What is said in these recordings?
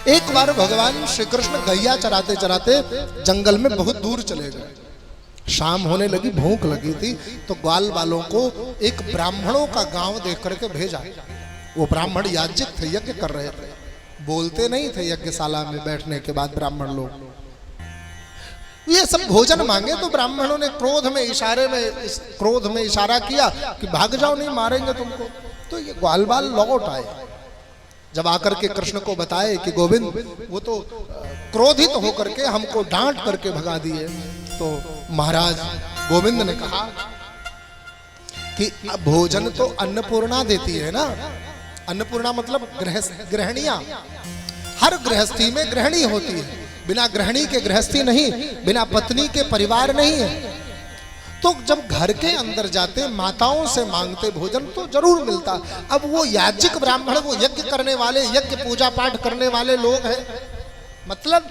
एक बार भगवान श्री कृष्ण गैया चराते चराते जंगल में बहुत दूर चले गए। शाम होने लगी, भूख लगी थी, तो ग्वाल वालों को एक ब्राह्मणों का गांव देख करके भेजा। वो ब्राह्मण याज्ञिक थे, यज्ञ कर रहे थे, बोलते नहीं थे। यज्ञशाला में बैठने के बाद ब्राह्मण लोग ये सब भोजन मांगे, तो ब्राह्मणों ने क्रोध में इशारा किया कि भाग जाओ, नहीं मारेंगे तुमको। तो ये ग्वाल बाल लौट आए। जब आकर के कृष्ण को बताए कि गोविंद वो तो क्रोधित होकर के हमको डांट करके भगा दिए, तो महाराज गोविंद ने कहा कि भोजन तो अन्नपूर्णा देती है ना। अन्नपूर्णा मतलब गृहिणियां, हर गृहस्थी में गृहिणी होती है। बिना गृहिणी के गृहस्थी नहीं, बिना पत्नी के परिवार नहीं है। तो जब घर के अंदर जाते माताओं से मांगते भोजन तो जरूर मिलता। अब वो याज्ञिक ब्राह्मण, वो यज्ञ करने वाले, यज्ञ पूजा पाठ करने वाले लोग हैं, मतलब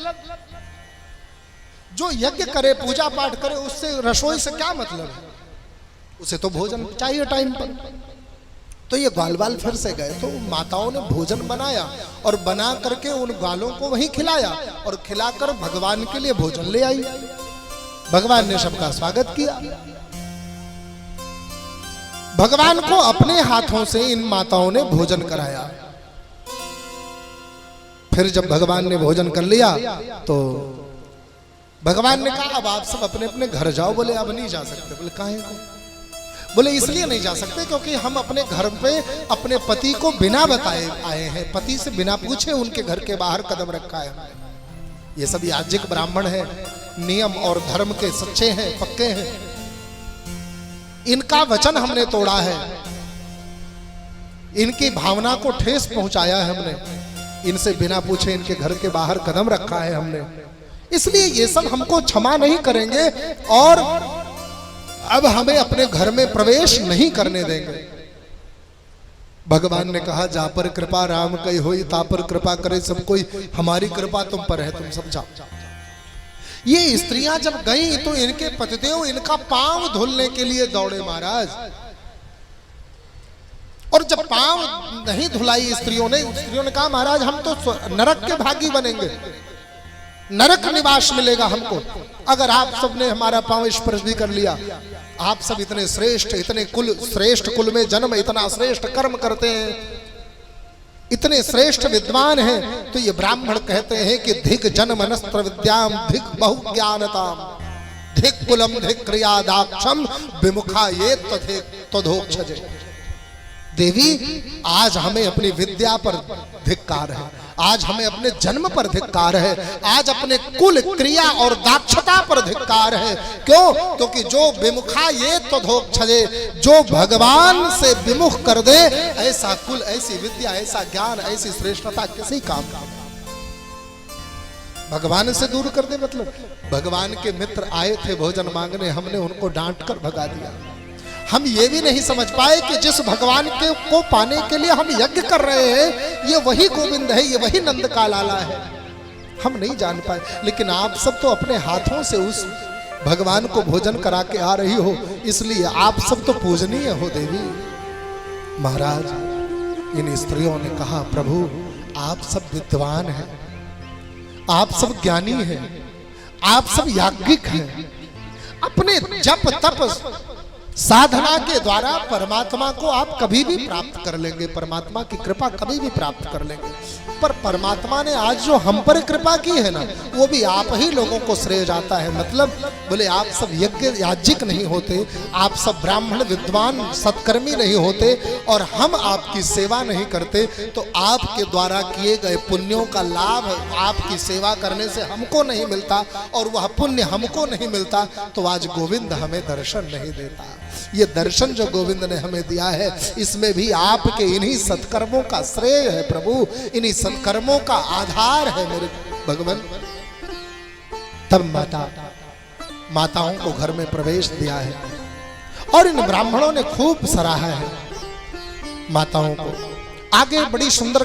जो यज्ञ करे, पूजा पाठ करे, उससे रसोई से क्या मतलब है? उसे तो भोजन चाहिए टाइम पर। तो ये ग्वाल बाल फिर से गए, तो माताओं ने भोजन बनाया और बना करके उन ग्वालों को वहीं खिलाया और खिलाकर भगवान के लिए भोजन ले आई। भगवान ने सबका स्वागत किया। भगवान को अपने हाथों से इन माताओं ने भोजन कराया। फिर जब भगवान ने भोजन कर लिया तो भगवान ने कहा अब आप सब अपने अपने घर जाओ। बोले अब नहीं जा सकते। बोले काहे को? बोले इसलिए नहीं जा सकते क्योंकि हम अपने घर पे अपने पति को बिना बताए आए हैं, पति से बिना पूछे उनके घर के बाहर कदम रखा है। ये सब याज्ञिक ब्राह्मण हैं, नियम और धर्म के सच्चे हैं, पक्के हैं। इनका वचन हमने तोड़ा है, इनकी भावना को ठेस पहुंचाया है हमने, इनसे बिना पूछे इनके घर के बाहर कदम रखा है हमने, इसलिए ये सब हमको क्षमा नहीं करेंगे और अब हमें अपने घर में प्रवेश नहीं करने देंगे। भगवान ने कहा जा पर कृपा राम कई होई, ता पर कृपा करे सब कोई, हमारी कृपा तुम पर है, तुम सब जाओ। ये स्त्रियां जब गई तो इनके पतिदेव इनका पांव धुलने के लिए दौड़े महाराज। और जब पांव नहीं धुलाई स्त्रियों ने कहा महाराज हम तो नरक के भागी बनेंगे, नरक निवास मिलेगा हमको अगर आप सबने हमारा पांव स्पर्श भी कर लिया। आप सब इतने श्रेष्ठ, इतने श्रेष्ठ कुल में जन्म, इतना श्रेष्ठ कर्म करते हैं, इतने श्रेष्ठ विद्वान हैं। तो ये ब्राह्मण कहते हैं कि धिक जन्मनस्त्र विद्याम धिक बहु ज्ञानताम धिक कुलम धिक क्रियादाक्षम विमुखा ये तथोक्षजे। देवी आज हमें अपनी विद्या पर धिक्कार है, आज हमें अपने जन्म पर धिक्कार है, आज अपने कुल क्रिया और दाक्षता पर धिक्कार है। क्यों? क्योंकि जो विमुखा ये तथोक्षजे, जो भगवान से विमुख कर दे, ऐसा कुल, ऐसी विद्या, ऐसा ज्ञान, ऐसी श्रेष्ठता किसी काम का। भगवान से दूर कर दे मतलब भगवान के मित्र आए थे भोजन मांगने, हमने उनको डांट कर भगा दिया। हम ये भी नहीं समझ पाए कि जिस भगवान को पाने के लिए हम यज्ञ कर रहे हैं ये वही गोविंद है, ये वही नंद का लाला है। हम नहीं जान पाए, लेकिन आप सब तो अपने हाथों से उस भगवान को भोजन करा के आ रही हो, इसलिए आप सब तो पूजनीय हो देवी। महाराज इन स्त्रियों ने कहा प्रभु आप सब विद्वान हैं, आप सब ज्ञानी हैं, आप सब याज्ञिक हैं, अपने जप तप साधना के द्वारा परमात्मा को आप कभी भी प्राप्त कर लेंगे, परमात्मा की कृपा कभी भी प्राप्त कर लेंगे। पर परमात्मा ने आज जो हम पर कृपा की है ना, वो भी आप ही लोगों को श्रेय जाता है। मतलब बोले आप सब यज्ञ याज्ञिक नहीं होते, आप सब ब्राह्मण विद्वान सत्कर्मी नहीं होते और हम आपकी सेवा नहीं करते, तो आपके द्वारा किए गए पुण्यों का लाभ आपकी सेवा करने से हमको नहीं मिलता और वह पुण्य हमको नहीं मिलता, तो आज गोविंद हमें दर्शन नहीं देता। ये दर्शन जो गोविंद ने हमें दिया है इसमें भी आपके इन्हीं सत्कर्मों का श्रेय है प्रभु, इन्हीं सत्कर्मों का आधार है मेरे भगवान। तब माताओं को घर में प्रवेश दिया है और इन ब्राह्मणों ने खूब सराहा है माताओं को। आगे बड़ी सुंदर